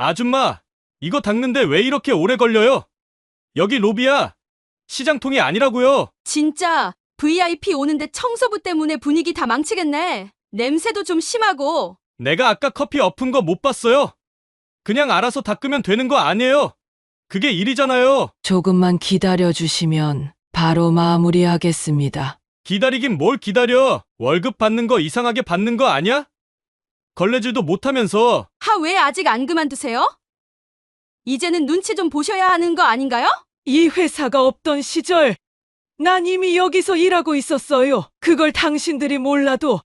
아줌마, 이거 닦는데 왜 이렇게 오래 걸려요? 여기 로비야. 시장통이 아니라고요. 진짜 VIP 오는데 청소부 때문에 분위기 다 망치겠네. 냄새도 좀 심하고. 내가 아까 커피 엎은 거 못 봤어요. 그냥 알아서 닦으면 되는 거 아니에요. 그게 일이잖아요. 조금만 기다려 주시면 바로 마무리하겠습니다. 기다리긴 뭘 기다려. 월급 받는 거 이상하게 받는 거 아니야? 걸레질도 못하면서. 왜 아직 안 그만두세요? 이제는 눈치 좀 보셔야 하는 거 아닌가요? 이 회사가 없던 시절 난 이미 여기서 일하고 있었어요. 그걸 당신들이 몰라도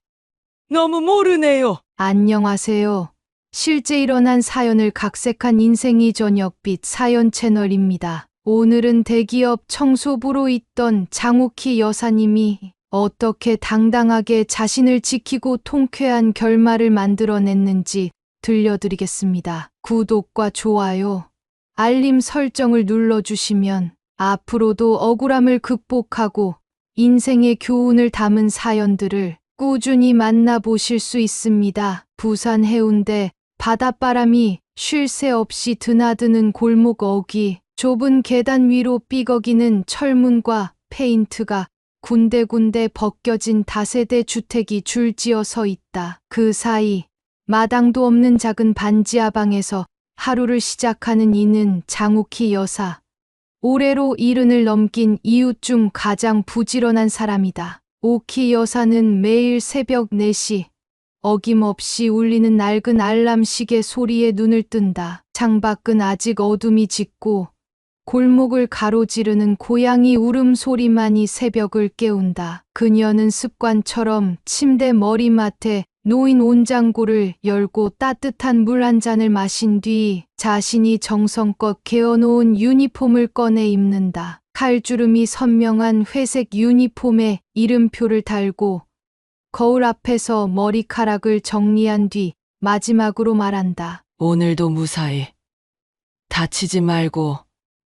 너무 모르네요. 안녕하세요. 실제 일어난 사연을 각색한 인생이 저녁빛 사연 채널입니다. 오늘은 대기업 청소부로 있던 장옥희 여사님이 어떻게 당당하게 자신을 지키고 통쾌한 결말을 만들어냈는지 들려드리겠습니다. 구독과 좋아요, 알림 설정을 눌러주시면 앞으로도 억울함을 극복하고 인생의 교훈을 담은 사연들을 꾸준히 만나보실 수 있습니다. 부산 해운대 바닷바람이 쉴 새 없이 드나드는 골목 어귀, 좁은 계단 위로 삐걱이는 철문과 페인트가 군데군데 벗겨진 다세대 주택이 줄지어 서 있다. 그 사이 마당도 없는 작은 반지하방에서 하루를 시작하는 이는 장옥희 여사. 올해로 70을 넘긴 이웃 중 가장 부지런한 사람이다. 옥희 여사는 매일 새벽 4시 어김없이 울리는 낡은 알람 시계 소리에 눈을 뜬다. 창밖은 아직 어둠이 짙고 골목을 가로지르는 고양이 울음소리만이 새벽을 깨운다. 그녀는 습관처럼 침대 머리맡에 놓인 온장고를 열고 따뜻한 물 한 잔을 마신 뒤 자신이 정성껏 개어놓은 유니폼을 꺼내 입는다. 칼주름이 선명한 회색 유니폼에 이름표를 달고 거울 앞에서 머리카락을 정리한 뒤 마지막으로 말한다. 오늘도 무사히 다치지 말고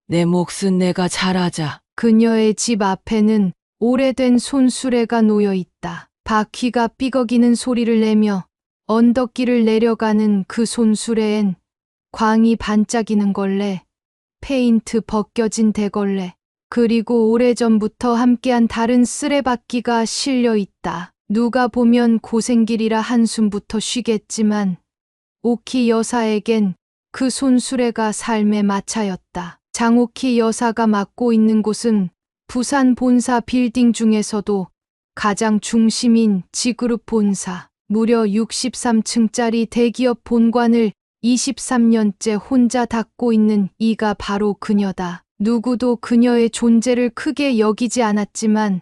내 몫은 내가 잘하자. 그녀의 집 앞에는 오래된 손수레가 놓여 있다. 바퀴가 삐걱이는 소리를 내며 언덕길을 내려가는 그 손수레엔 광이 반짝이는 걸레, 페인트 벗겨진 대걸레, 그리고 오래전부터 함께한 다른 쓰레받기가 실려 있다. 누가 보면 고생길이라 한숨부터 쉬겠지만 옥희 여사에겐 그 손수레가 삶의 마차였다. 장옥희 여사가 맡고 있는 곳은 부산 본사 빌딩 중에서도 가장 중심인 G그룹 본사. 무려 63층짜리 대기업 본관을 23년째 혼자 닦고 있는 이가 바로 그녀다. 누구도 그녀의 존재를 크게 여기지 않았지만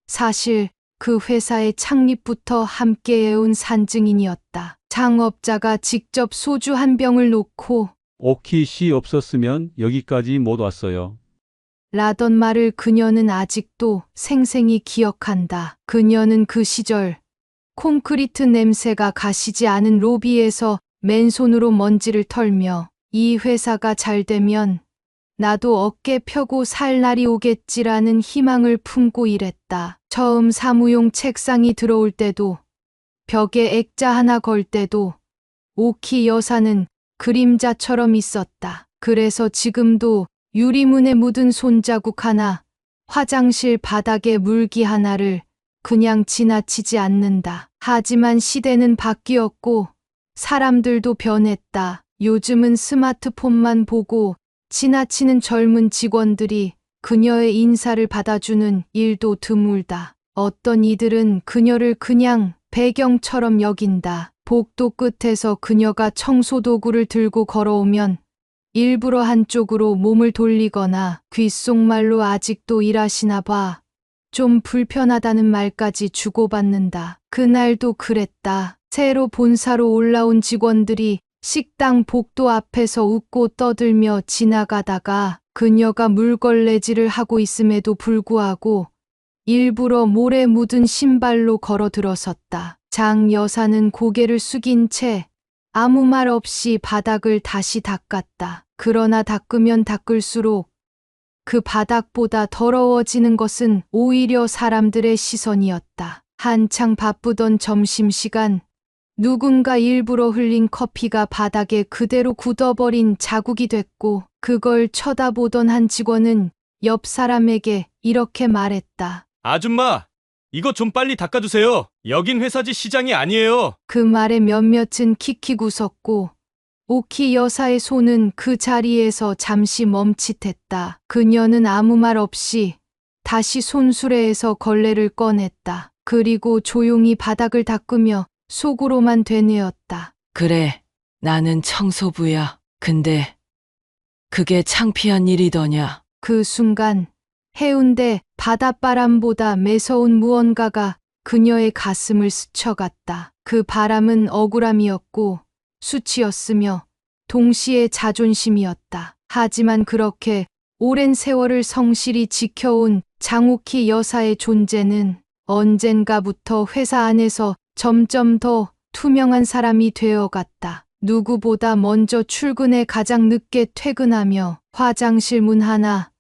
사실 그 회사의 창립부터 함께해온 산증인이었다. 창업자가 직접 소주 한 병을 놓고 옥희 씨 없었으면 여기까지 못 왔어요. 라던 말을 그녀는 아직도 생생히 기억한다. 그녀는 그 시절 콘크리트 냄새가 가시지 않은 로비에서 맨손으로 먼지를 털며 이 회사가 잘 되면 나도 어깨 펴고 살 날이 오겠지라는 희망을 품고 일했다. 처음 사무용 책상이 들어올 때도 벽에 액자 하나 걸 때도 옥희 여사는 그림자처럼 있었다. 그래서 지금도 유리문에 묻은 손자국 하나, 화장실 바닥에 물기 하나를 그냥 지나치지 않는다. 하지만 시대는 바뀌었고 사람들도 변했다. 요즘은 스마트폰만 보고 지나치는 젊은 직원들이 그녀의 인사를 받아주는 일도 드물다. 어떤 이들은 그녀를 그냥 배경처럼 여긴다. 복도 끝에서 그녀가 청소도구를 들고 걸어오면 일부러 한쪽으로 몸을 돌리거나 귓속말로 아직도 일하시나 봐. 좀 불편하다는 말까지 주고받는다. 그날도 그랬다. 새로 본사로 올라온 직원들이 식당 복도 앞에서 웃고 떠들며 지나가다가 그녀가 물걸레질을 하고 있음에도 불구하고 일부러 모래 묻은 신발로 걸어 들어섰다. 장 여사는 고개를 숙인 채 아무 말 없이 바닥을 다시 닦았다. 그러나 닦으면 닦을수록 그 바닥보다 더러워지는 것은 오히려 사람들의 시선이었다. 한창 바쁘던 점심시간 누군가 일부러 흘린 커피가 바닥에 그대로 굳어버린 자국이 됐고 그걸 쳐다보던 한 직원은 옆 사람에게 이렇게 말했다. 아줌마, 이거 좀 빨리 닦아주세요. 여긴 회사지 시장이 아니에요. 그 말에 몇몇은 킥킥 웃었고 오키 여사의 손은 그 자리에서 잠시 멈칫했다. 그녀는 아무 말 없이 다시 손수레에서 걸레를 꺼냈다. 그리고 조용히 바닥을 닦으며 속으로만 되뇌었다. 그래, 나는 청소부야. 근데 그게 창피한 일이더냐? 그 순간 해운대 바닷바람보다 매서운 무언가가 그녀의 가슴을 스쳐갔다. 그 바람은 억울함이었고 수치였으며 동시에 자존심이었다. 하지만 그렇게 오랜 세월을 성실히 지켜온 장옥희 여사의 존재는 언젠가부터 회사 안에서 점점 더 투명한 사람이 되어갔다. 누구보다 먼저 출근해 가장 늦게 퇴근하며 화장실 문 하나,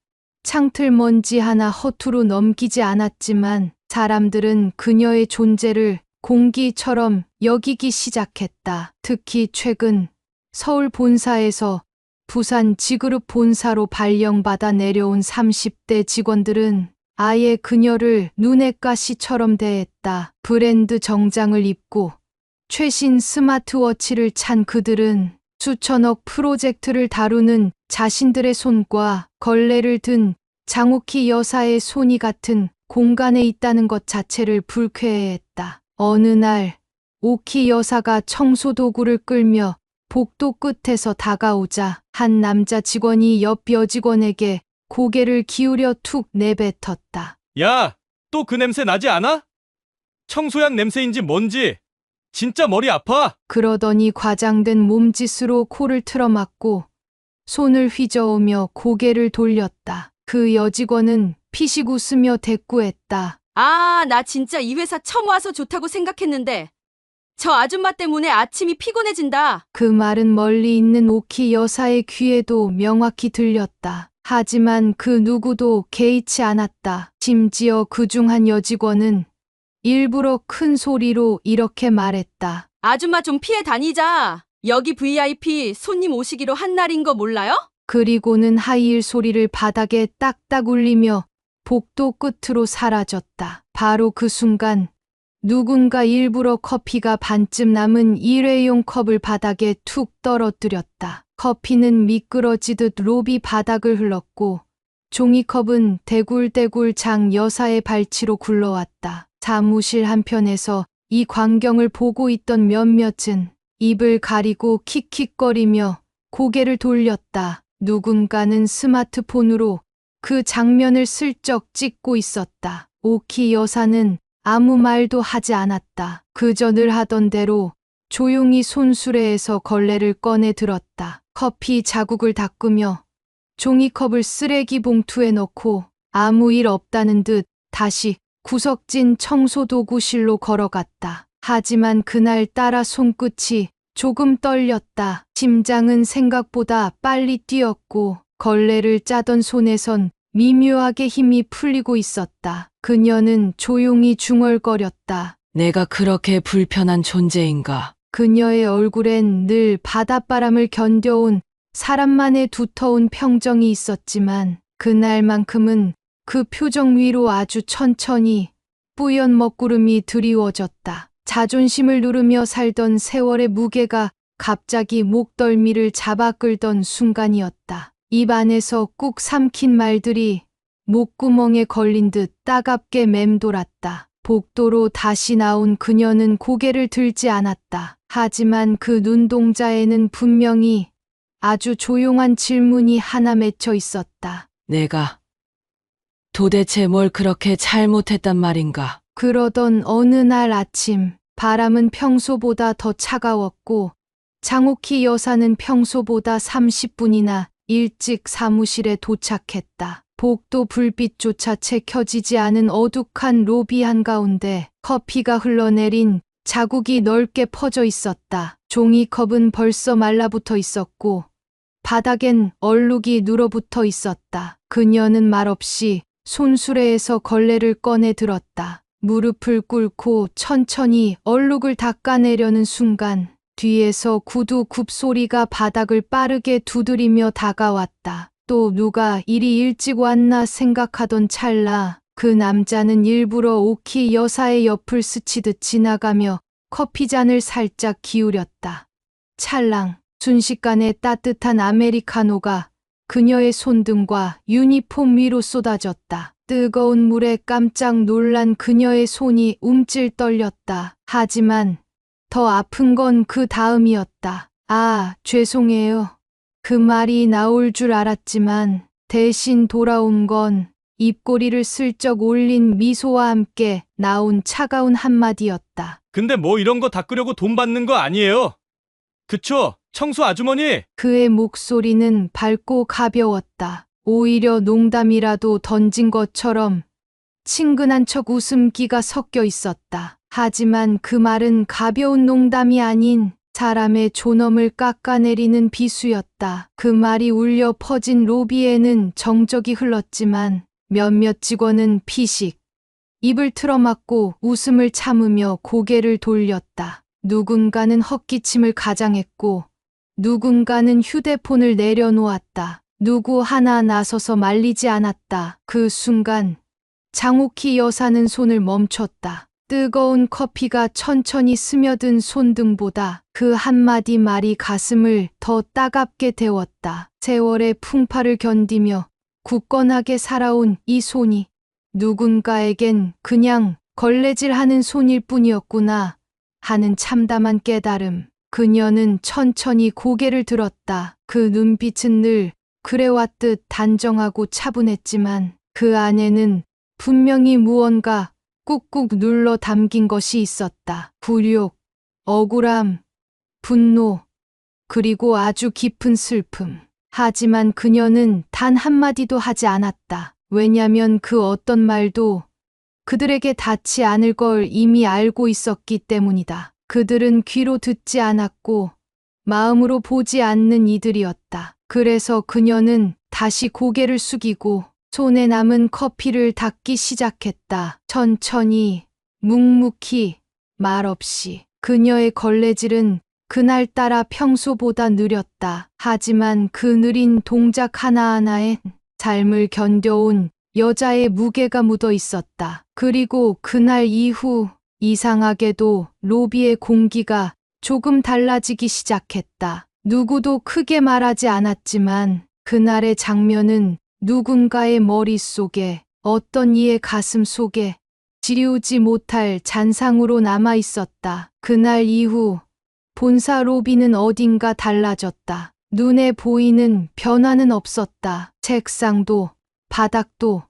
창틀 먼지 하나 허투루 넘기지 않았지만 사람들은 그녀의 존재를 공기처럼 여기기 시작했다. 특히 최근 서울 본사에서 부산 지그룹 본사로 발령받아 내려온 30대 직원들은 아예 그녀를 눈엣 가시처럼 대했다. 브랜드 정장을 입고 최신 스마트워치를 찬 그들은 수천억 프로젝트를 다루는 자신들의 손과 걸레를 든 장옥희 여사의 손이 같은 공간에 있다는 것 자체를 불쾌해했다. 어느 날 오키 여사가 청소도구를 끌며 복도 끝에서 다가오자 한 남자 직원이 옆 여직원에게 고개를 기울여 툭 내뱉었다. 야, 또 그 냄새 나지 않아? 청소약 냄새인지 뭔지. 진짜 머리 아파. 그러더니 과장된 몸짓으로 코를 틀어막고 손을 휘저으며 고개를 돌렸다. 그 여직원은 피식 웃으며 대꾸했다. 아, 나 진짜 이 회사 처음 와서 좋다고 생각했는데 저 아줌마 때문에 아침이 피곤해진다. 그 말은 멀리 있는 오키 여사의 귀에도 명확히 들렸다. 하지만 그 누구도 개의치 않았다. 심지어 그중 한 여직원은 일부러 큰 소리로 이렇게 말했다. 아줌마 좀 피해 다니자. 여기 VIP 손님 오시기로 한 날인 거 몰라요? 그리고는 하이힐 소리를 바닥에 딱딱 울리며 복도 끝으로 사라졌다. 바로 그 순간 누군가 일부러 커피가 반쯤 남은 일회용 컵을 바닥에 툭 떨어뜨렸다. 커피는 미끄러지듯 로비 바닥을 흘렀고 종이컵은 대굴대굴 장 여사의 발치로 굴러왔다. 사무실 한편에서 이 광경을 보고 있던 몇몇은 입을 가리고 킥킥거리며 고개를 돌렸다. 누군가는 스마트폰으로 그 장면을 슬쩍 찍고 있었다. 오키 여사는 아무 말도 하지 않았다. 그저 늘 하던 대로 조용히 손수레에서 걸레를 꺼내 들었다. 커피 자국을 닦으며 종이컵을 쓰레기 봉투에 넣고 아무 일 없다는 듯 다시 구석진 청소도구실로 걸어갔다. 하지만 그날따라 손끝이 조금 떨렸다. 심장은 생각보다 빨리 뛰었고 걸레를 짜던 손에선 미묘하게 힘이 풀리고 있었다. 그녀는 조용히 중얼거렸다. 내가 그렇게 불편한 존재인가? 그녀의 얼굴엔 늘 바닷바람을 견뎌온 사람만의 두터운 평정이 있었지만 그날만큼은 그 표정 위로 아주 천천히 뿌연 먹구름이 드리워졌다. 자존심을 누르며 살던 세월의 무게가 갑자기 목덜미를 잡아 끌던 순간이었다. 입 안에서 꾹 삼킨 말들이 목구멍에 걸린 듯 따갑게 맴돌았다. 복도로 다시 나온 그녀는 고개를 들지 않았다. 하지만 그 눈동자에는 분명히 아주 조용한 질문이 하나 맺혀 있었다. 내가 도대체 뭘 그렇게 잘못했단 말인가? 그러던 어느 날 아침, 바람은 평소보다 더 차가웠고 장옥희 여사는 평소보다 30분이나 일찍 사무실에 도착했다. 복도 불빛조차 채 켜지지 않은 어둑한 로비 한가운데 커피가 흘러내린 자국이 넓게 퍼져 있었다. 종이컵은 벌써 말라붙어 있었고 바닥엔 얼룩이 눌어붙어 있었다. 그녀는 말없이 손수레에서 걸레를 꺼내 들었다. 무릎을 꿇고 천천히 얼룩을 닦아내려는 순간 뒤에서 구두 굽소리가 바닥을 빠르게 두드리며 다가왔다. 또 누가 이리 일찍 왔나 생각하던 찰나 그 남자는 일부러 오키 여사의 옆을 스치듯 지나가며 커피잔을 살짝 기울였다. 찰랑 순식간에 따뜻한 아메리카노가 그녀의 손등과 유니폼 위로 쏟아졌다. 뜨거운 물에 깜짝 놀란 그녀의 손이 움찔 떨렸다. 하지만 더 아픈 건 그 다음이었다. 아, 죄송해요. 그 말이 나올 줄 알았지만 대신 돌아온 건 입꼬리를 슬쩍 올린 미소와 함께 나온 차가운 한마디였다. 근데 뭐 이런 거 닦으려고 돈 받는 거 아니에요. 그쵸? 청소 아주머니? 그의 목소리는 밝고 가벼웠다. 오히려 농담이라도 던진 것처럼 친근한 척 웃음기가 섞여 있었다. 하지만 그 말은 가벼운 농담이 아닌 사람의 존엄을 깎아내리는 비수였다. 그 말이 울려 퍼진 로비에는 정적이 흘렀지만 몇몇 직원은 피식, 입을 틀어막고 웃음을 참으며 고개를 돌렸다. 누군가는 헛기침을 가장했고 누군가는 휴대폰을 내려놓았다. 누구 하나 나서서 말리지 않았다. 그 순간 장옥희 여사는 손을 멈췄다. 뜨거운 커피가 천천히 스며든 손등보다 그 한마디 말이 가슴을 더 따갑게 데웠다. 세월의 풍파를 견디며 굳건하게 살아온 이 손이 누군가에겐 그냥 걸레질하는 손일 뿐이었구나 하는 참담한 깨달음. 그녀는 천천히 고개를 들었다. 그 눈빛은 늘 그래왔듯 단정하고 차분했지만 그 안에는 분명히 무언가 꾹꾹 눌러 담긴 것이 있었다. 굴욕, 억울함, 분노, 그리고 아주 깊은 슬픔. 하지만 그녀는 단 한마디도 하지 않았다. 왜냐면 그 어떤 말도 그들에게 닿지 않을 걸 이미 알고 있었기 때문이다. 그들은 귀로 듣지 않았고 마음으로 보지 않는 이들이었다. 그래서 그녀는 다시 고개를 숙이고 손에 남은 커피를 닦기 시작했다. 천천히, 묵묵히, 말없이. 그녀의 걸레질은 그날따라 평소보다 느렸다. 하지만 그 느린 동작 하나하나엔 삶을 견뎌온 여자의 무게가 묻어 있었다. 그리고 그날 이후 이상하게도 로비의 공기가 조금 달라지기 시작했다. 누구도 크게 말하지 않았지만 그날의 장면은 누군가의 머릿속에, 어떤 이의 가슴 속에 지우지 못할 잔상으로 남아 있었다. 그날 이후 본사 로비는 어딘가 달라졌다. 눈에 보이는 변화는 없었다. 책상도, 바닥도,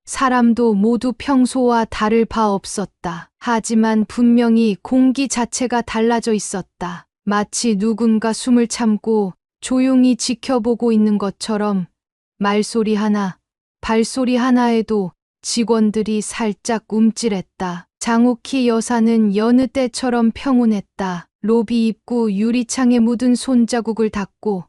사람도 모두 평소와 다를 바 없었다. 하지만 분명히 공기 자체가 달라져 있었다. 마치 누군가 숨을 참고 조용히 지켜보고 있는 것처럼 말소리 하나, 발소리 하나에도 직원들이 살짝 움찔했다. 장옥희 여사는 여느 때처럼 평온했다. 로비 입구 유리창에 묻은 손자국을 닦고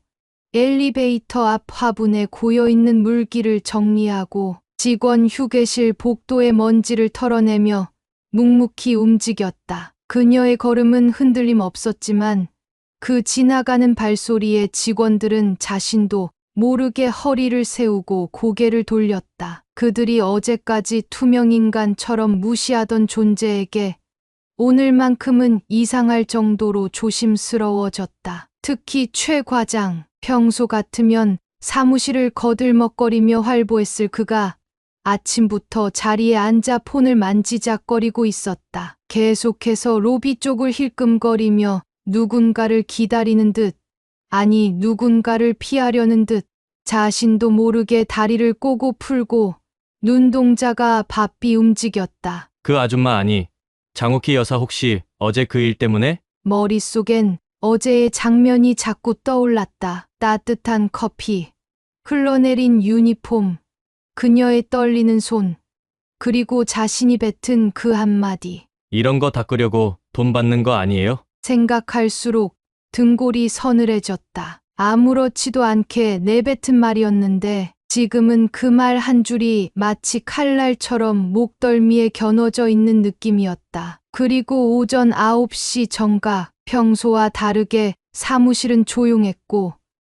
엘리베이터 앞 화분에 고여있는 물기를 정리하고 직원 휴게실 복도의 먼지를 털어내며 묵묵히 움직였다. 그녀의 걸음은 흔들림 없었지만 그 지나가는 발소리에 직원들은 자신도 모르게 허리를 세우고 고개를 돌렸다. 그들이 어제까지 투명인간처럼 무시하던 존재에게 오늘만큼은 이상할 정도로 조심스러워졌다. 특히 최 과장, 평소 같으면 사무실을 거들먹거리며 활보했을 그가 아침부터 자리에 앉아 폰을 만지작거리고 있었다. 계속해서 로비 쪽을 힐끔거리며 누군가를 기다리는 듯, 아니 누군가를 피하려는 듯 자신도 모르게 다리를 꼬고 풀고 눈동자가 바삐 움직였다. 그 아줌마 아니, 장옥희 여사 혹시 어제 그 일 때문에? 머릿속엔 어제의 장면이 자꾸 떠올랐다. 따뜻한 커피, 흘러내린 유니폼, 그녀의 떨리는 손, 그리고 자신이 뱉은 그 한마디. 이런 거 닦으려고 돈 받는 거 아니에요? 생각할수록 등골이 서늘해졌다. 아무렇지도 않게 내뱉은 말이었는데 지금은 그 말 한 줄이 마치 칼날처럼 목덜미에 겨눠져 있는 느낌이었다. 그리고 오전 9시 정각, 평소와 다르게 사무실은 조용했고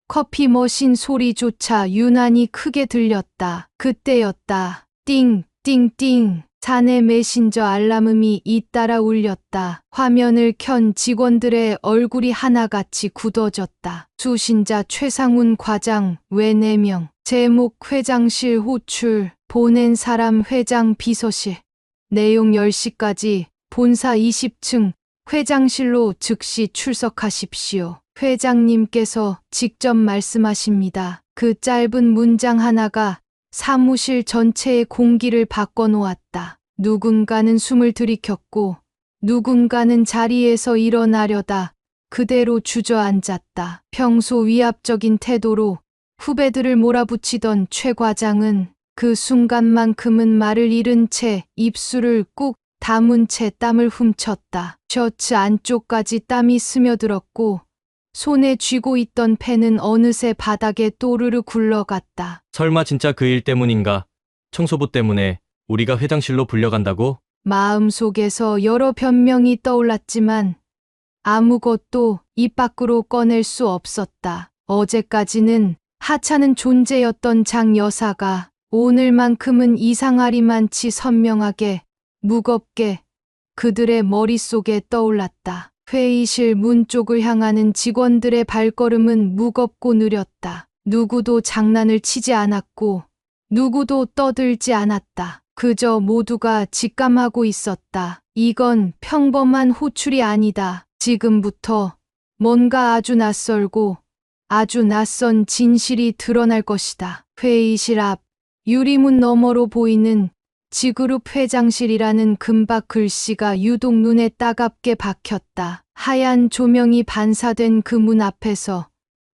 커피 머신 소리조차 유난히 크게 들렸다. 그때였다. 띵, 띵, 띵. 사내 메신저 알람음이 잇따라 울렸다. 화면을 켠 직원들의 얼굴이 하나같이 굳어졌다. 수신자 최상훈 과장 외 4명. 제목 회장실 호출. 보낸 사람 회장 비서실. 내용 10시까지 본사 20층 회장실로 즉시 출석하십시오. 회장님께서 직접 말씀하십니다. 그 짧은 문장 하나가 사무실 전체의 공기를 바꿔놓았다. 누군가는 숨을 들이켰고 누군가는 자리에서 일어나려다 그대로 주저앉았다. 평소 위압적인 태도로 후배들을 몰아붙이던 최 과장은 그 순간만큼은 말을 잃은 채 입술을 꾹 다문 채 땀을 훔쳤다. 셔츠 안쪽까지 땀이 스며들었고 손에 쥐고 있던 펜은 어느새 바닥에 또르르 굴러갔다. 설마 진짜 그 일 때문인가? 청소부 때문에 우리가 회장실로 불려간다고? 마음속에서 여러 변명이 떠올랐지만 아무것도 입 밖으로 꺼낼 수 없었다. 어제까지는 하찮은 존재였던 장 여사가 오늘만큼은 이상하리만치 선명하게, 무겁게 그들의 머릿속에 떠올랐다. 회의실 문 쪽을 향하는 직원들의 발걸음은 무겁고 느렸다. 누구도 장난을 치지 않았고 누구도 떠들지 않았다. 그저 모두가 직감하고 있었다. 이건 평범한 호출이 아니다. 지금부터 뭔가 아주 낯설고 아주 낯선 진실이 드러날 것이다. 회의실 앞 유리문 너머로 보이는 지그룹 회장실이라는 금박 글씨가 유독 눈에 따갑게 박혔다. 하얀 조명이 반사된 그 문 앞에서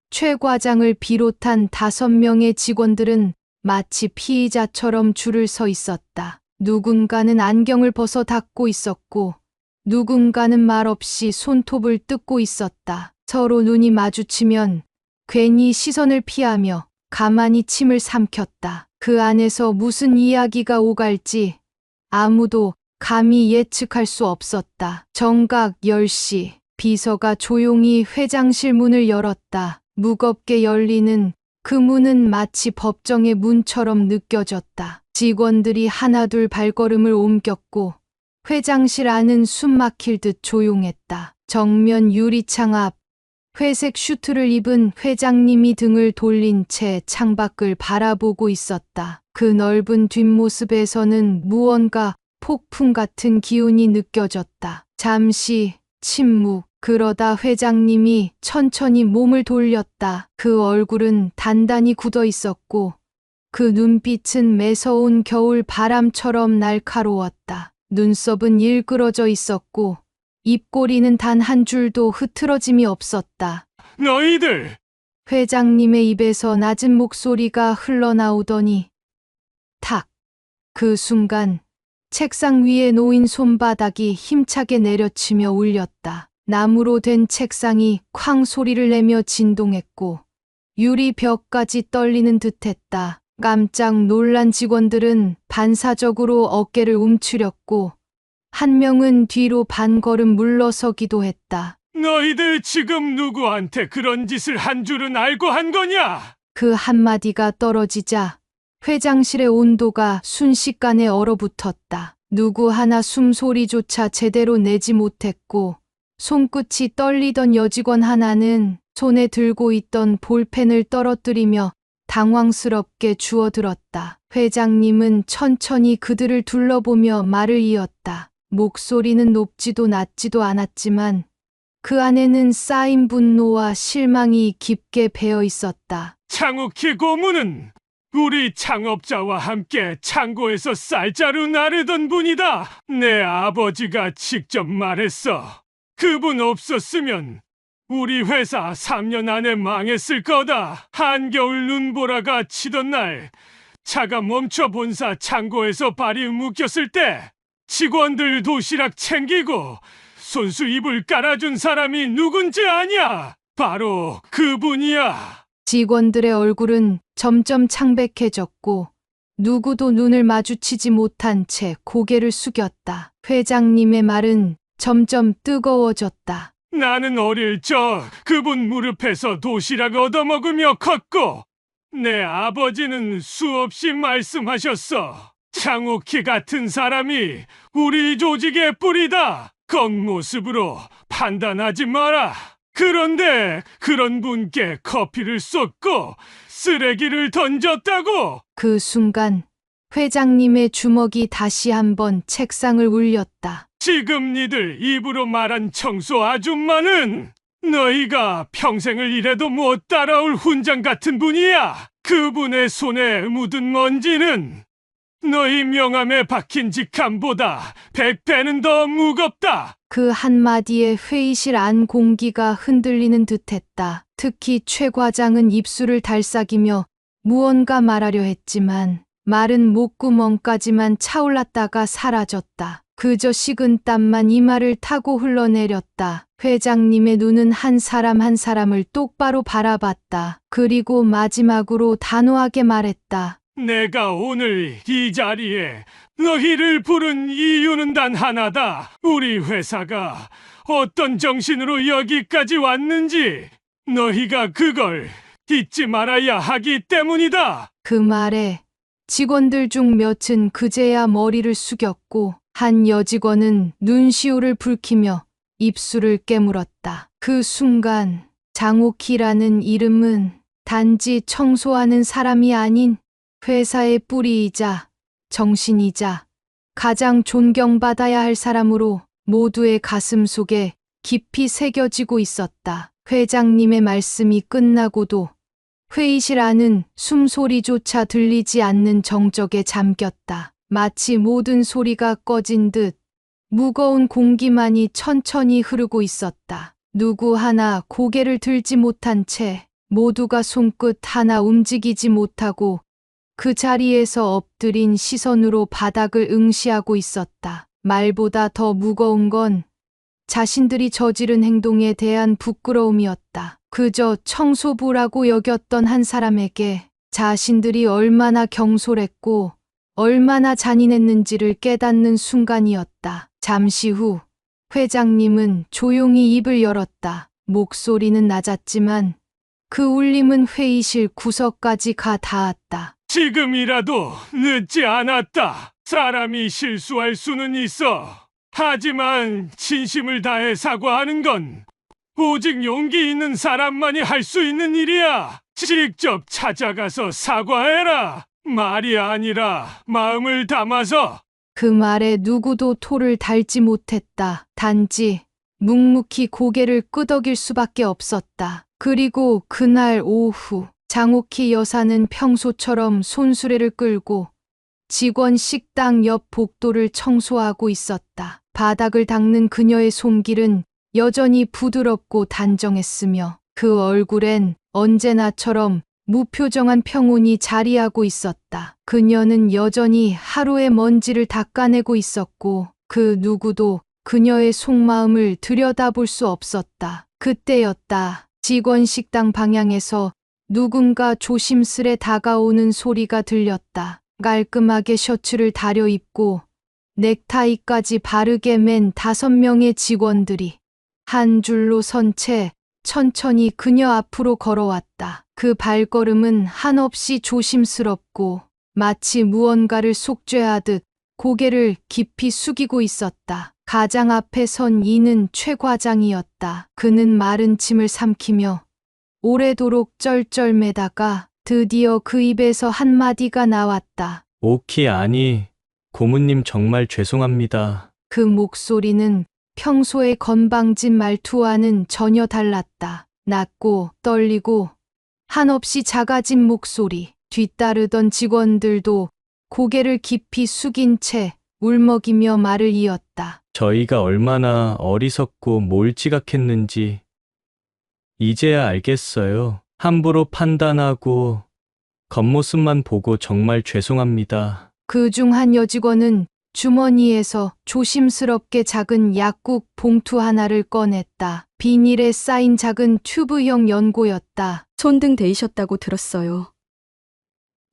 최 과장을 비롯한 5명의 직원들은 마치 피의자처럼 줄을 서 있었다. 누군가는 안경을 벗어 닦고 있었고 누군가는 말없이 손톱을 뜯고 있었다. 서로 눈이 마주치면 괜히 시선을 피하며 가만히 침을 삼켰다. 그 안에서 무슨 이야기가 오갈지 아무도 감히 예측할 수 없었다. 정각 10시 비서가 조용히 회장실 문을 열었다. 무겁게 열리는 그 문은 마치 법정의 문처럼 느껴졌다. 직원들이 하나둘 발걸음을 옮겼고 회장실 안은 숨 막힐 듯 조용했다. 정면 유리창 앞 회색 슈트를 입은 회장님이 등을 돌린 채 창밖을 바라보고 있었다. 그 넓은 뒷모습에서는 무언가 폭풍 같은 기운이 느껴졌다. 잠시 침묵. 그러다 회장님이 천천히 몸을 돌렸다. 그 얼굴은 단단히 굳어 있었고 그 눈빛은 매서운 겨울 바람처럼 날카로웠다. 눈썹은 일그러져 있었고 입꼬리는 단 한 줄도 흐트러짐이 없었다. 너희들! 회장님의 입에서 낮은 목소리가 흘러나오더니 탁! 그 순간 책상 위에 놓인 손바닥이 힘차게 내려치며 울렸다. 나무로 된 책상이 쾅 소리를 내며 진동했고 유리 벽까지 떨리는 듯했다. 깜짝 놀란 직원들은 반사적으로 어깨를 움츠렸고 한 명은 뒤로 반걸음 물러서기도 했다. 너희들 지금 누구한테 그런 짓을 한 줄은 알고 한 거냐? 그 한마디가 떨어지자 회장실의 온도가 순식간에 얼어붙었다. 누구 하나 숨소리조차 제대로 내지 못했고 손끝이 떨리던 여직원 하나는 손에 들고 있던 볼펜을 떨어뜨리며 당황스럽게 주워들었다. 회장님은 천천히 그들을 둘러보며 말을 이었다. 목소리는 높지도 낮지도 않았지만 그 안에는 쌓인 분노와 실망이 깊게 배어 있었다. 창욱희 고문은 우리 창업자와 함께 창고에서 쌀자루 나르던 분이다. 내 아버지가 직접 말했어. 그분 없었으면 우리 회사 3년 안에 망했을 거다. 한겨울 눈보라가 치던 날 차가 멈춰 본사 창고에서 발이 묶였을 때 직원들 도시락 챙기고 손수 이불 깔아준 사람이 누군지 아냐? 바로 그분이야. 직원들의 얼굴은 점점 창백해졌고 누구도 눈을 마주치지 못한 채 고개를 숙였다. 회장님의 말은 점점 뜨거워졌다. 나는 어릴 적 그분 무릎에서 도시락 얻어먹으며 컸고 내 아버지는 수없이 말씀하셨어. 장옥희 같은 사람이 우리 조직의 뿌리다. 겉모습으로 판단하지 마라. 그런데 그런 분께 커피를 쏟고 쓰레기를 던졌다고. 그 순간 회장님의 주먹이 다시 한번 책상을 울렸다. 지금 니들 입으로 말한 청소 아줌마는 너희가 평생을 일해도 못 따라올 훈장 같은 분이야. 그분의 손에 묻은 먼지는 너희 명함에 박힌 직함보다 100배는 더 무겁다. 그 한마디에 회의실 안 공기가 흔들리는 듯했다. 특히 최 과장은 입술을 달싹이며 무언가 말하려 했지만 말은 목구멍까지만 차올랐다가 사라졌다. 그저 식은 땀만 이마를 타고 흘러내렸다. 회장님의 눈은 한 사람 한 사람을 똑바로 바라봤다. 그리고 마지막으로 단호하게 말했다. 내가 오늘 이 자리에 너희를 부른 이유는 단 하나다. 우리 회사가 어떤 정신으로 여기까지 왔는지 너희가 그걸 잊지 말아야 하기 때문이다. 그 말에 직원들 중 몇은 그제야 머리를 숙였고 한 여직원은 눈시울을 붉히며 입술을 깨물었다. 그 순간 장옥희라는 이름은 단지 청소하는 사람이 아닌 회사의 뿌리이자 정신이자 가장 존경받아야 할 사람으로 모두의 가슴 속에 깊이 새겨지고 있었다. 회장님의 말씀이 끝나고도 회의실 안은 숨소리조차 들리지 않는 정적에 잠겼다. 마치 모든 소리가 꺼진 듯 무거운 공기만이 천천히 흐르고 있었다. 누구 하나 고개를 들지 못한 채 모두가 손끝 하나 움직이지 못하고 그 자리에서 엎드린 시선으로 바닥을 응시하고 있었다. 말보다 더 무거운 건 자신들이 저지른 행동에 대한 부끄러움이었다. 그저 청소부라고 여겼던 한 사람에게 자신들이 얼마나 경솔했고 얼마나 잔인했는지를 깨닫는 순간이었다. 잠시 후 회장님은 조용히 입을 열었다. 목소리는 낮았지만 그 울림은 회의실 구석까지 가 닿았다. 지금이라도 늦지 않았다. 사람이 실수할 수는 있어. 하지만 진심을 다해 사과하는 건 오직 용기 있는 사람만이 할 수 있는 일이야. 직접 찾아가서 사과해라. 말이 아니라 마음을 담아서. 그 말에 누구도 토를 달지 못했다. 단지 묵묵히 고개를 끄덕일 수밖에 없었다. 그리고 그날 오후 장옥희 여사는 평소처럼 손수레를 끌고 직원 식당 옆 복도를 청소하고 있었다. 바닥을 닦는 그녀의 손길은 여전히 부드럽고 단정했으며 그 얼굴엔 언제나처럼 무표정한 평온이 자리하고 있었다. 그녀는 여전히 하루의 먼지를 닦아내고 있었고 그 누구도 그녀의 속마음을 들여다볼 수 없었다. 그때였다. 직원 식당 방향에서 누군가 조심스레 다가오는 소리가 들렸다. 깔끔하게 셔츠를 다려 입고 넥타이까지 바르게 맨 5명의 직원들이 한 줄로 선 채 천천히 그녀 앞으로 걸어왔다. 그 발걸음은 한없이 조심스럽고 마치 무언가를 속죄하듯 고개를 깊이 숙이고 있었다. 가장 앞에 선 이는 최 과장이었다. 그는 마른 침을 삼키며 오래도록 쩔쩔매다가 드디어 그 입에서 한마디가 나왔다. 오키 아니, 고모님 정말 죄송합니다. 그 목소리는 평소의 건방진 말투와는 전혀 달랐다. 낮고 떨리고 한없이 작아진 목소리. 뒤따르던 직원들도 고개를 깊이 숙인 채 울먹이며 말을 이었다. 저희가 얼마나 어리석고 몰지각했는지 이제야 알겠어요. 함부로 판단하고 겉모습만 보고 정말 죄송합니다. 그 중 한 여직원은 주머니에서 조심스럽게 작은 약국 봉투 하나를 꺼냈다. 비닐에 쌓인 작은 튜브형 연고였다. 손등 데이셨다고 들었어요.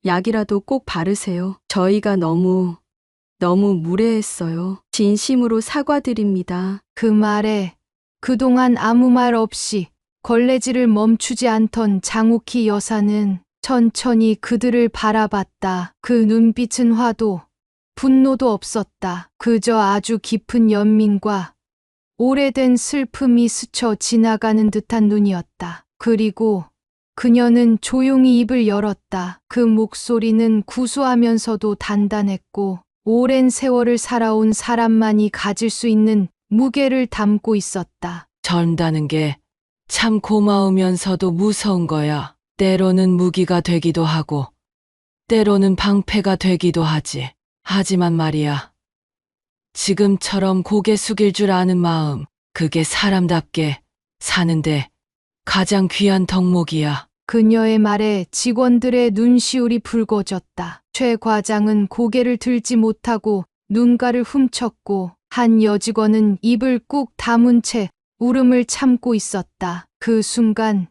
약이라도 꼭 바르세요. 저희가 너무 무례했어요. 진심으로 사과드립니다. 그 말에 그동안 아무 말 없이 걸레질을 멈추지 않던 장옥희 여사는 천천히 그들을 바라봤다. 그 눈빛은 화도 분노도 없었다. 그저 아주 깊은 연민과 오래된 슬픔이 스쳐 지나가는 듯한 눈이었다. 그리고 그녀는 조용히 입을 열었다. 그 목소리는 구수하면서도 단단했고 오랜 세월을 살아온 사람만이 가질 수 있는 무게를 담고 있었다. 전다는 게 참 고마우면서도 무서운 거야. 때로는 무기가 되기도 하고, 때로는 방패가 되기도 하지. 하지만 말이야. 지금처럼 고개 숙일 줄 아는 마음, 그게 사람답게 사는데 가장 귀한 덕목이야. 그녀의 말에 직원들의 눈시울이 붉어졌다. 최 과장은 고개를 들지 못하고 눈가를 훔쳤고 한 여직원은 입을 꾹 다문 채 울음을 참고 있었다. 그 순간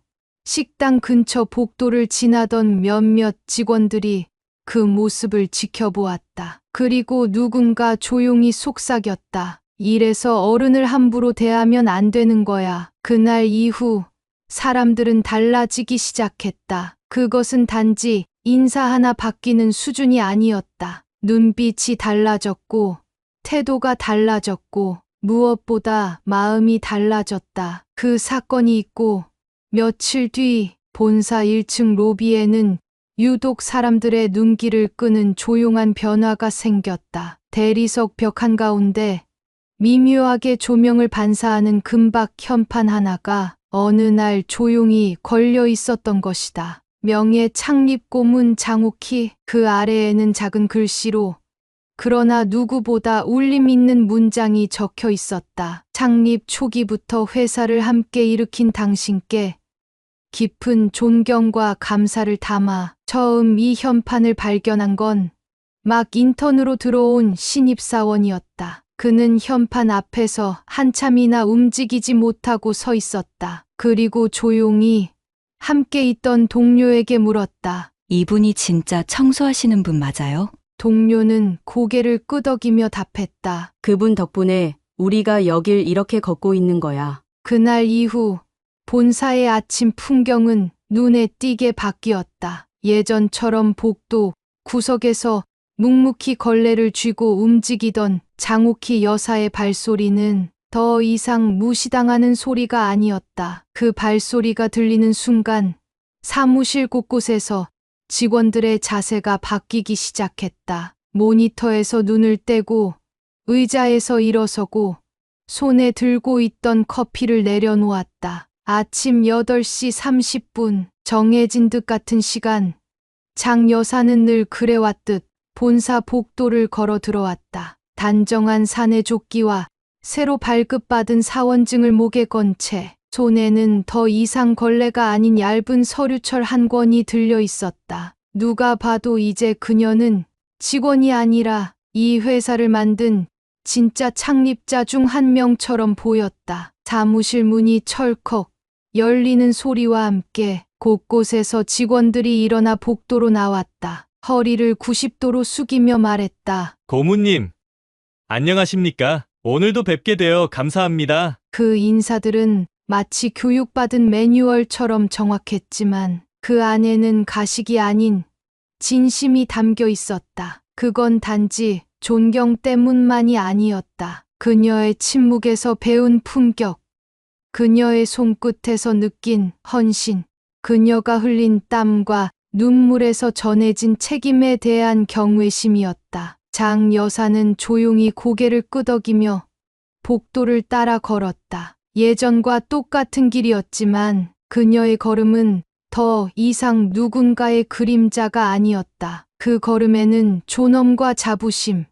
식당 근처 복도를 지나던 몇몇 직원들이 그 모습을 지켜보았다. 그리고 누군가 조용히 속삭였다. 이래서 어른을 함부로 대하면 안 되는 거야. 그날 이후 사람들은 달라지기 시작했다. 그것은 단지 인사 하나 바뀌는 수준이 아니었다. 눈빛이 달라졌고, 태도가 달라졌고, 무엇보다 마음이 달라졌다. 그 사건이 있고, 며칠 뒤 본사 1층 로비에는 유독 사람들의 눈길을 끄는 조용한 변화가 생겼다. 대리석 벽 한가운데 미묘하게 조명을 반사하는 금박 현판 하나가 어느 날 조용히 걸려 있었던 것이다. 명예 창립 고문 장옥희, 그 아래에는 작은 글씨로 그러나 누구보다 울림 있는 문장이 적혀 있었다. 창립 초기부터 회사를 함께 일으킨 당신께 깊은 존경과 감사를 담아. 처음 이 현판을 발견한 건 막 인턴으로 들어온 신입사원이었다. 그는 현판 앞에서 한참이나 움직이지 못하고 서 있었다. 그리고 조용히 함께 있던 동료에게 물었다. 이분이 진짜 청소하시는 분 맞아요? 동료는 고개를 끄덕이며 답했다. 그분 덕분에 우리가 여길 이렇게 걷고 있는 거야. 그날 이후 본사의 아침 풍경은 눈에 띄게 바뀌었다. 예전처럼 복도 구석에서 묵묵히 걸레를 쥐고 움직이던 장옥희 여사의 발소리는 더 이상 무시당하는 소리가 아니었다. 그 발소리가 들리는 순간 사무실 곳곳에서 직원들의 자세가 바뀌기 시작했다. 모니터에서 눈을 떼고 의자에서 일어서고 손에 들고 있던 커피를 내려놓았다. 아침 8시 30분, 정해진 듯 같은 시간. 장 여사는 늘 그래왔듯 본사 복도를 걸어 들어왔다. 단정한 사내 조끼와 새로 발급받은 사원증을 목에 건 채 손에는 더 이상 걸레가 아닌 얇은 서류철 한 권이 들려 있었다. 누가 봐도 이제 그녀는 직원이 아니라 이 회사를 만든 진짜 창립자 중 한 명처럼 보였다. 사무실 문이 철컥 열리는 소리와 함께 곳곳에서 직원들이 일어나 복도로 나왔다. 허리를 90도로 숙이며 말했다. 고모님, 안녕하십니까? 오늘도 뵙게 되어 감사합니다. 그 인사들은 마치 교육받은 매뉴얼처럼 정확했지만 그 안에는 가식이 아닌 진심이 담겨 있었다. 그건 단지 존경 때문만이 아니었다. 그녀의 침묵에서 배운 품격, 그녀의 손끝에서 느낀 헌신, 그녀가 흘린 땀과 눈물에서 전해진 책임에 대한 경외심이었다. 장 여사는 조용히 고개를 끄덕이며 복도를 따라 걸었다. 예전과 똑같은 길이었지만 그녀의 걸음은 더 이상 누군가의 그림자가 아니었다. 그 걸음에는 존엄과 자부심,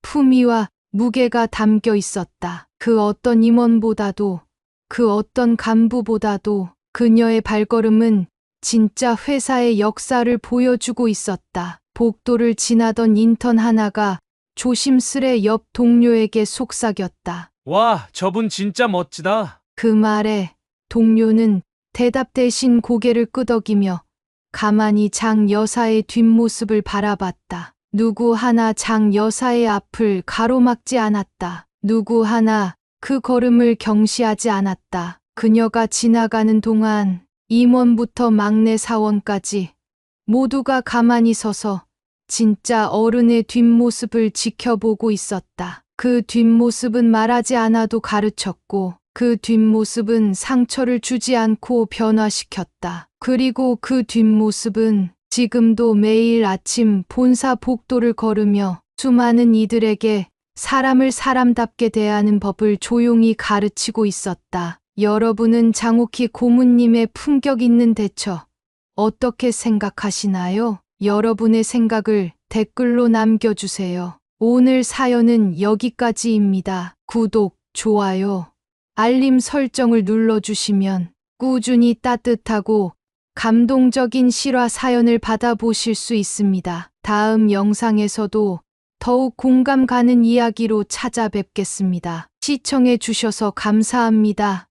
품위와 무게가 담겨 있었다. 그 어떤 임원보다도, 그 어떤 간부보다도 그녀의 발걸음은 진짜 회사의 역사를 보여주고 있었다. 복도를 지나던 인턴 하나가 조심스레 옆 동료에게 속삭였다. 와, 저분 진짜 멋지다. 그 말에 동료는 대답 대신 고개를 끄덕이며 가만히 장 여사의 뒷모습을 바라봤다. 누구 하나 장 여사의 앞을 가로막지 않았다. 누구 하나 그 걸음을 경시하지 않았다. 그녀가 지나가는 동안 임원부터 막내 사원까지 모두가 가만히 서서 진짜 어른의 뒷모습을 지켜보고 있었다. 그 뒷모습은 말하지 않아도 가르쳤고 그 뒷모습은 상처를 주지 않고 변화시켰다. 그리고 그 뒷모습은 지금도 매일 아침 본사 복도를 걸으며 수많은 이들에게 사람을 사람답게 대하는 법을 조용히 가르치고 있었다. 여러분은 장옥희 고문님의 품격 있는 대처 어떻게 생각하시나요? 여러분의 생각을 댓글로 남겨주세요. 오늘 사연은 여기까지입니다. 구독, 좋아요, 알림 설정을 눌러주시면 꾸준히 따뜻하고 감동적인 실화 사연을 받아보실 수 있습니다. 다음 영상에서도 더욱 공감 가는 이야기로 찾아뵙겠습니다. 시청해 주셔서 감사합니다.